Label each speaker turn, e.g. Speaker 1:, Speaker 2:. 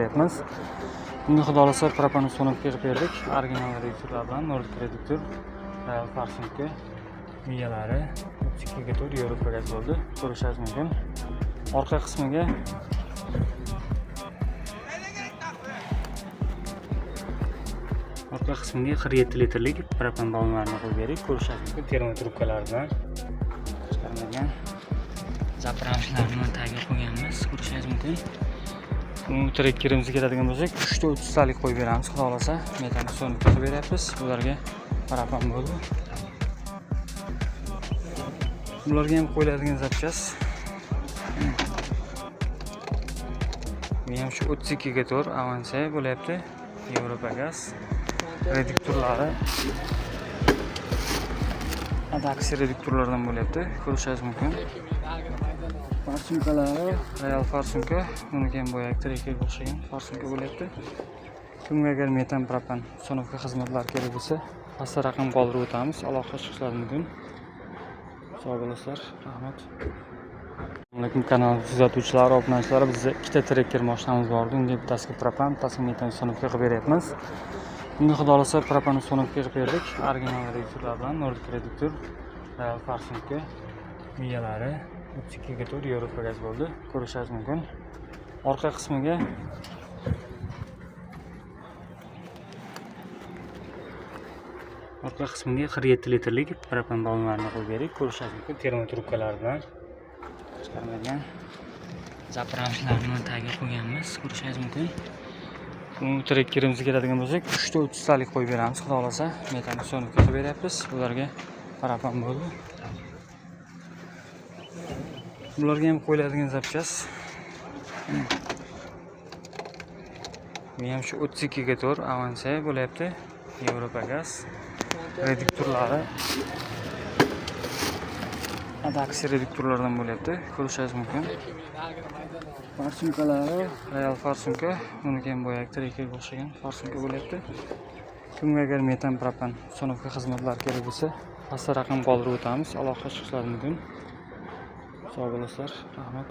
Speaker 1: beryapmiz. Bunga xudo xolasa propan ustonovka qilib berdik. Original reduktorlar bilan Nordic reduktor, Royal Farsinka miyalari 32 ga 4 Yevropa gaz bo'ldi. Ko'rishingiz mumkin. Orqa qismiga orqa qismiga 47 litrlik propan ballonlarini qo'yib berdik. Ko'rishingiz mumkin. Termotrubkalar bilan chiqarilgan zapravkalarni tagiga qo'yganmiz. Ko'rishingiz mumkin. Trekkerimizga keladigan bo'lsak, 3 ta 30 talik qo'yib beramiz. Xudo xolasa metan ustonovka qilib beryapmiz. Bularga propan bo'ldi. Bularga ham qo'yiladigan zapchas. Bu ham shu 32 ga 4 avansa bo'lyapti. Yevropa gaz reduktorlari adaksi reduktorlardan bo'lyapti. Ko'rishingiz mumkin. Farsunkalari Royal Farsunka, buniki ham boyagi trekkerga o'xshagan Farsunka bo'lyapti. Kimga agar metan propan ustonovka xizmatlari kerak bo'lsa, pastda raqam qoldirib o'tamiz. Aloqa chiqishlari mumkin. Sog' bo'linglar. Rahmat. Assalomu kanal kuzatuvchilari, obunachilar, bizda ikkita trekker mashinamiz bor. Unga bittasiga propan, bittasiga metan ustonovka qilib beryapmiz. Bunga xudo xolasa propan ustonovka qilib berdik. Original reduktorlar bilan Nordic reduktor, Royal Farsinka miyalari 32 ga 4 Yevropa gaz bo'ldi. Ko'rishingiz mumkin. Orqa qismiga orqa qismiga 47 litrlik propan ballonlarini qo'yib berdik. Ko'rishingiz mumkin. Termotrubkalar bilan chiqarilgan zapravkalarni tagiga qo'yganmiz. Ko'rishingiz mumkin. Trekkerimizga keladigan bo'lsak, 3 ta 30 talik qo'yib beramiz. Xudo xolasa metan ustonovka qilib beryapmiz. Bularga propan bo'ldi. Bularga ham qo'yiladigan zapchas. Bu ham shu 32 ga 4 avansa bo'lyapti. Yevropa gaz reduktorlari adaksi reduktorlardan bo'lyapti. Ko'rishingiz mumkin. Farsunkalari Royal Farsunka, buniki ham boyagi trekkerga o'xshagan Farsunka bo'lyapti. Kimga agar metan propan ustonovka xizmatlari kerak bo'lsa, pastda raqam qoldirib o'tamiz. Aloqa chiqishlari mumkin. Sog' bo'linglar. Rahmat.